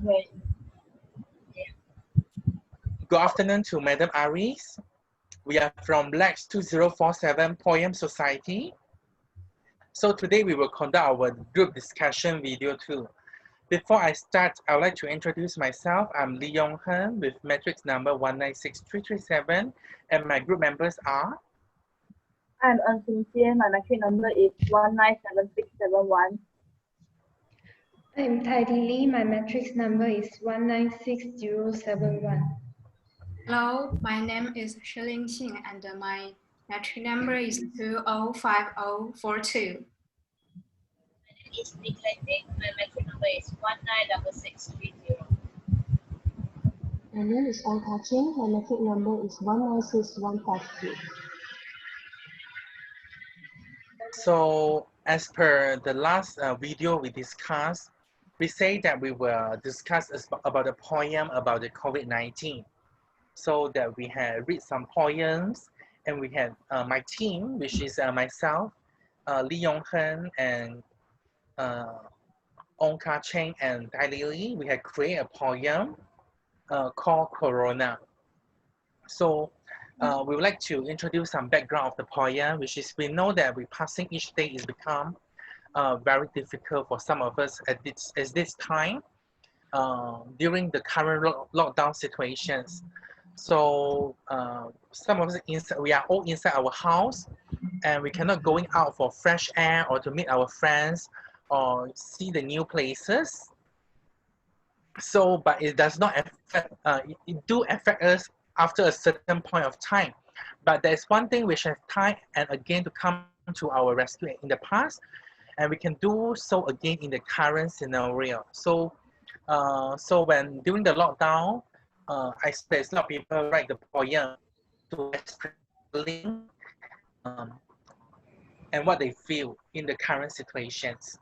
Okay. Good afternoon to Madam Aris. We are from LAX2047 Poem Society. So today we will conduct our group discussion video too. Before I start, I would like to introduce myself. I'm LINGXIN with matrix number 196337, and my group members are. I'm Jian. My matric number is 197671. I'm Lily. My matrix number is 196071. Hello, my name is LINGXIN and my matric number is 205042. My name is LINGXIN. My matric number is 196630. My name is CHENG. My matric number is 196152. So as per the last video we discussed, we say that we will discuss about a poem about the COVID-19. So that we had read some poems, and we had my team, which is myself, LINGXIN, and CHENG and Lily. We had created a poem called Corona. So we would like to introduce some background of the poem, which is we know that we passing each day is become very difficult for some of us at this time during the current lockdown situations. So some of us we are all inside our house, and we cannot going out for fresh air or to meet our friends or see the new places. So, but it does not affect, it do affect us after a certain point of time. But there's one thing which has time and again to come to our rescue in the past, and we can do so again in the current scenario. So, so when during the lockdown, I there's a lot of people write the poem to express and what they feel in the current situations.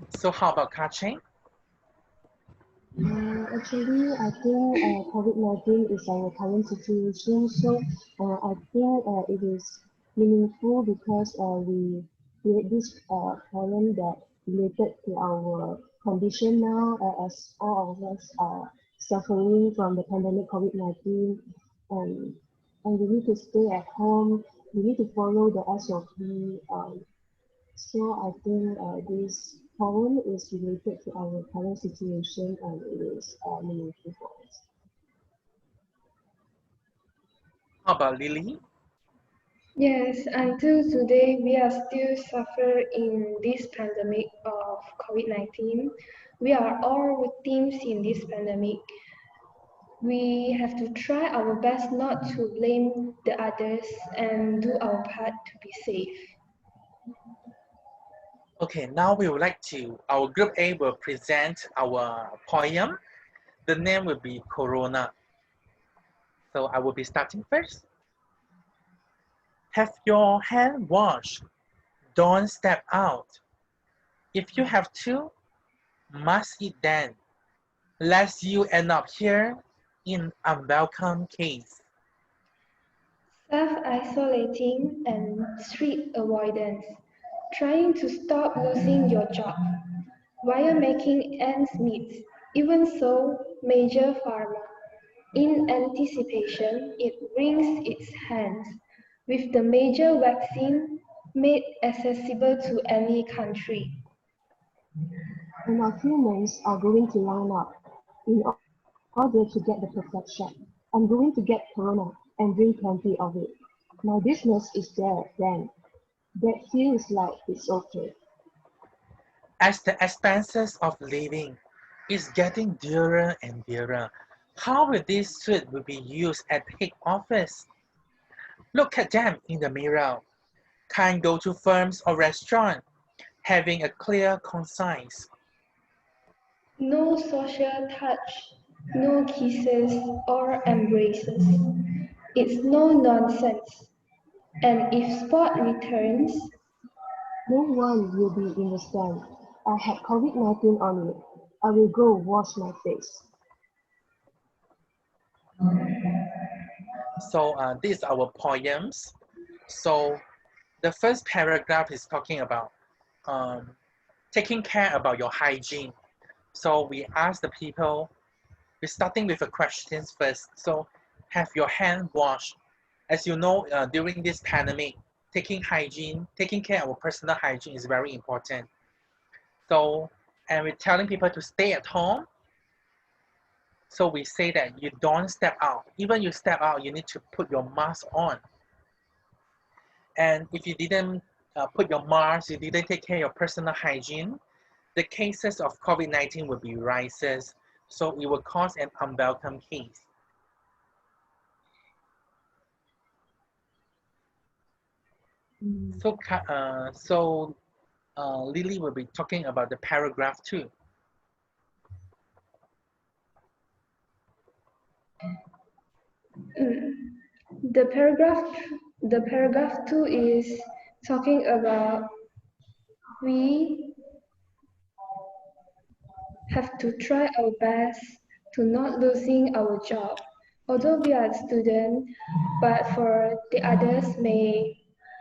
So how about CHENG? Actually, I think COVID-19 is our current situation. So I think it is meaningful because we create this poem that related to our condition now, as all of us are suffering from the pandemic COVID-19, and we need to stay at home. We need to follow the SOP. So I think this poem is related to our current situation, and it is meaningful for us. How about Lily? Yes, until today, we are still suffering in this pandemic of COVID-19. We are all victims in this pandemic. We have to try our best not to blame the others and do our part to be safe. Okay, now we would like to, our group A will present our poem. The name will be Corona. So I will be starting first. Have your hand washed. Don't step out. If you have to, mask it then, lest you end up here in unwelcome case. Self-isolating and street avoidance, trying to stop losing your job while making ends meet. Even so, Major Pharma, in anticipation, it wrings its hands with the major vaccine made accessible to any country. And our humans are going to line up in order to get the protection. I'm going to get Corona and bring plenty of it. My business is there then. That feels like it's okay. As the expenses of living is getting dearer and dearer, how will this suit will be used at head office? Look at them in the mirror. Can't go to firms or restaurant, having a clear conscience. No social touch, no kisses or embraces. It's no nonsense. And if sport returns, No one will be in the stand. I had COVID-19 on me. I will go wash my face. So these are our poems. So the first paragraph is talking about taking care about your hygiene. So we ask the people, we're starting with a questions first. So have your hand washed. As you know, during this pandemic, taking care of our personal hygiene is very important. So, and we're telling people to stay at home. So we say that you don't step out. Even you step out, you need to put your mask on. And if you didn't put your mask, you didn't take care of your personal hygiene, the cases of COVID-19 will be rises. So it will cause an unwelcome case. So Lily will be talking about the paragraph 2. The paragraph 2 is talking about we have to try our best to not losing our job. Although we are students, but for the others may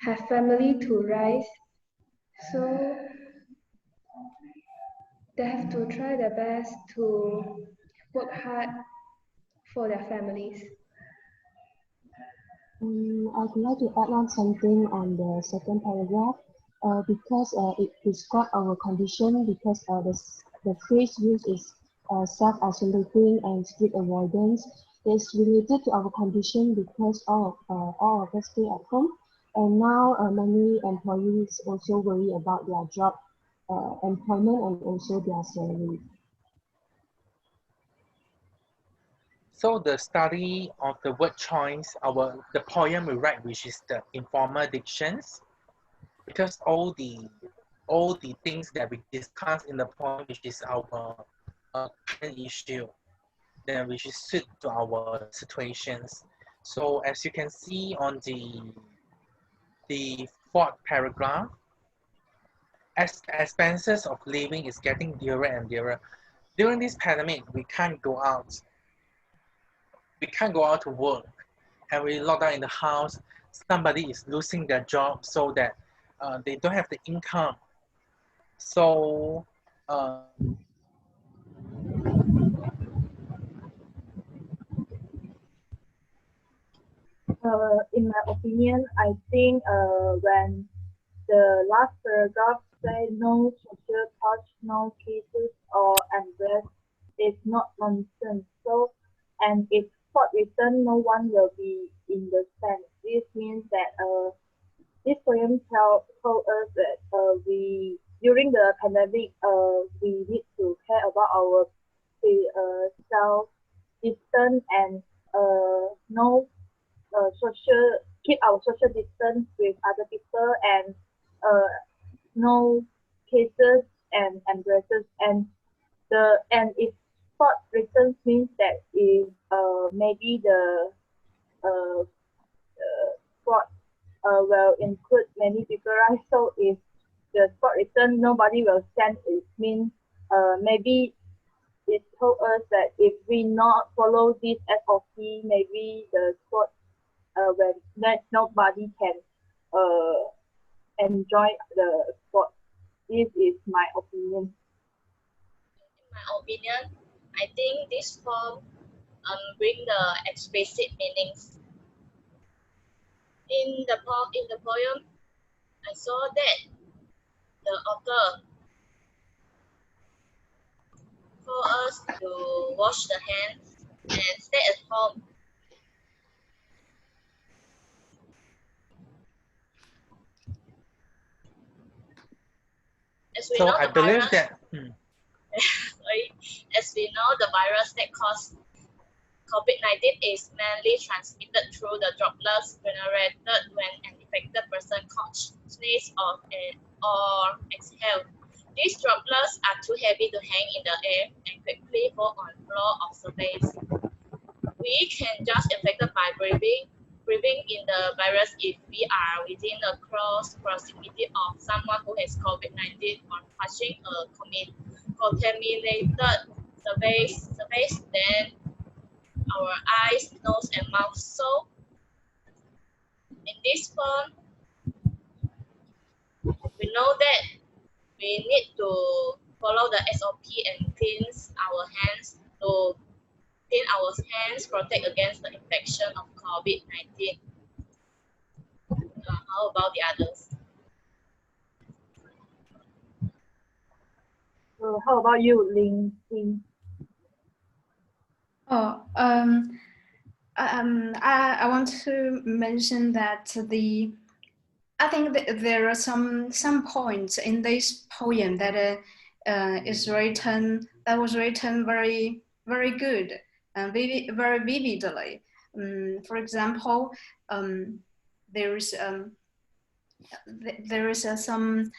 have family to raise, so they have to try their best to work hard for their families. I'd like to add on something on the second paragraph because it describes our condition because the phrase used is self-isolating and strict avoidance. It's related to our condition because all of us stay at home, and now many employees also worry about their job, employment, and also their salary. So the study of the word choice, the poem we write, which is the informal dictions, because all the things that we discuss in the poem, which is our current issue, then which is suit to our situations. So as you can see on the fourth paragraph, as expenses of living is getting dearer and dearer. During this pandemic, we can't go out. We can't go out to work, and we locked down in the house. Somebody is losing their job so that they don't have the income. So in my opinion, I think when the last paragraph say no social touch, no kisses or embrace is not nonsense. So, and if spot written, no one will be in the sense. This means that this poem told us that we during the pandemic we need to care about our self distance and no keep our social distance with other people and no cases and embraces and if spot returns means that if maybe the spot will include many people, right? So if the spot return nobody will send, it means maybe it told us that if we not follow this SOP, maybe the spot when that nobody can enjoy the sport. This is my opinion. In my opinion, I think this form bring the explicit meanings. In the poem, I saw that the author told us to wash the hands and stay at home. As we so know, I the believe virus, that. as we know, the virus that caused COVID-19 is mainly transmitted through the droplets generated when an infected person coughs, sneezes, or exhales. These droplets are too heavy to hang in the air and quickly fall on floor or surface. We can just infected by breathing in the virus if we are within a close proximity of someone who has COVID-19 or touching a contaminated surface, then our eyes, nose, and mouth. So In this form, we know that we need to follow the SOP and cleanse our hands to clean our hands, protect against the infection of COVID-19. How about the others? So how about you, LINGXIN? Oh, I want to mention that I think that there are some points in this poem that was written very good and very vividly. For example, there is some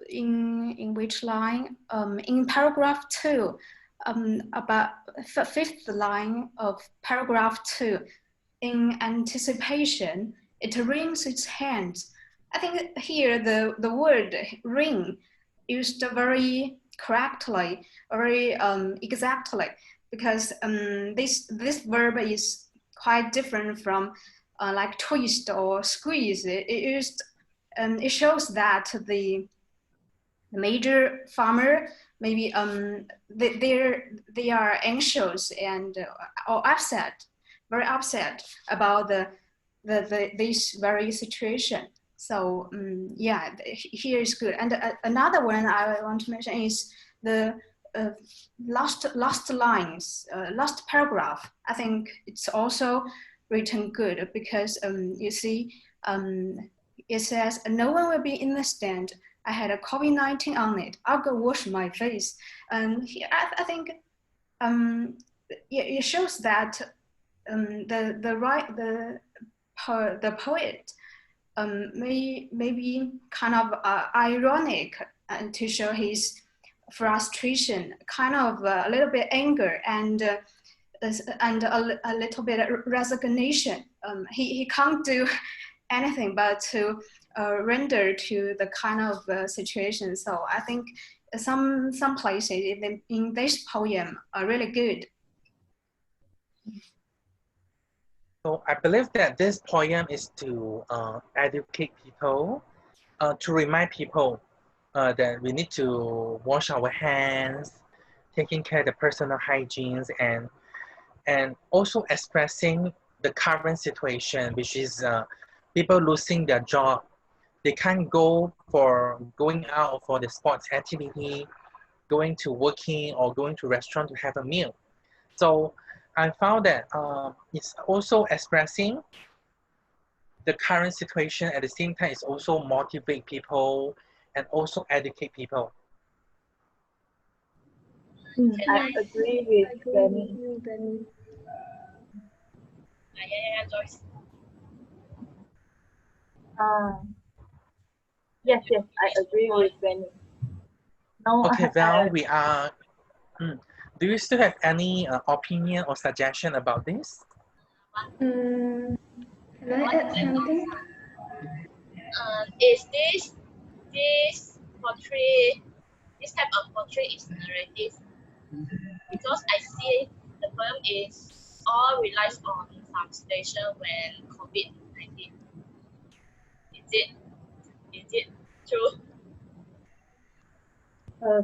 in which line in paragraph 2 about fifth line of paragraph 2, in anticipation it wrings its hands. I think here the word ring used very correctly, very exactly, because this verb is quite different from like twist or squeeze. It shows that the major farmer maybe they are anxious and or upset, very upset about this very situation. So yeah, here is good. And another one I want to mention is the last lines, last paragraph. I think it's also written good because you see it says no one will be in the stand. I had a COVID-19 on it. I'll go wash my face. And here, I think it shows that the poet maybe kind of ironic to show his frustration, kind of a little bit anger and a little bit of resignation. He can't do anything but to render to the kind of situation. So I think some places in this poem are really good. So I believe that this poem is to educate people, to remind people that we need to wash our hands, taking care of the personal hygienes, and also expressing the current situation, which is people losing their job. They can't going out for the sports activity, going to working or going to restaurant to have a meal. So I found that it's also expressing the current situation at the same time. It's also motivate people and also educate people. I agree with Benny. Joyce. Yes, I agree with Benny. No, Okay, well, we are. Do you still have any opinion or suggestion about this? Can I add something? Is this portrait, this type of portrait is narrative? Because I see the poem is all relies on some situation when COVID-19. Is it true?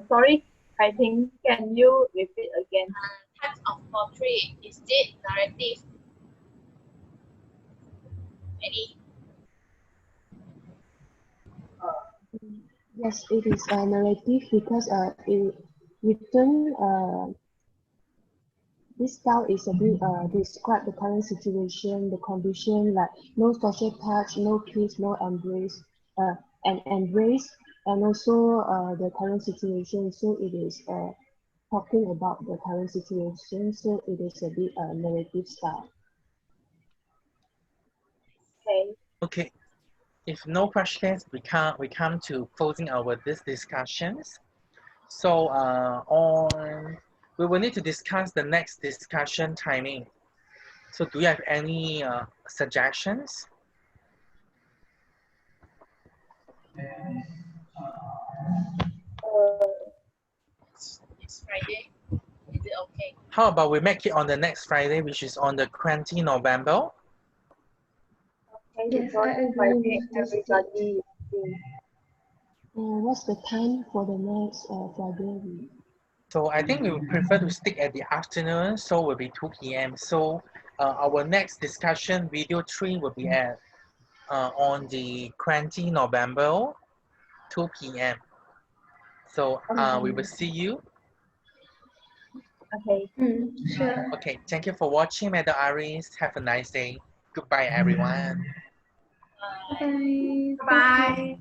sorry, I think, can you repeat again? Types of portrait, is it narrative? Any? Yes, it is a narrative because it written this style is a bit describe the current situation, the condition, like no social touch, no kiss, no embrace, and embrace, and also the current situation. So it is talking about the current situation. So it is a bit narrative style. Okay. Okay. If no questions, we come to closing our this discussions. So we will need to discuss the next discussion timing. So do you have any suggestions? It's Friday. Is it okay? How about we make it on the next Friday, which is on the 20 November? Thank you Yes, for I agree inviting with this too. everybody. What's the time for the next Friday? So I think we would prefer to stick at the afternoon, so will be 2 p.m. So our next discussion, video 3, will be at on the 20 November, 2 p.m. So we will see you. Okay. Sure. Okay, thank you for watching, Madam Aris. Have a nice day. Goodbye, everyone. Bye. Bye. Thank you. Bye.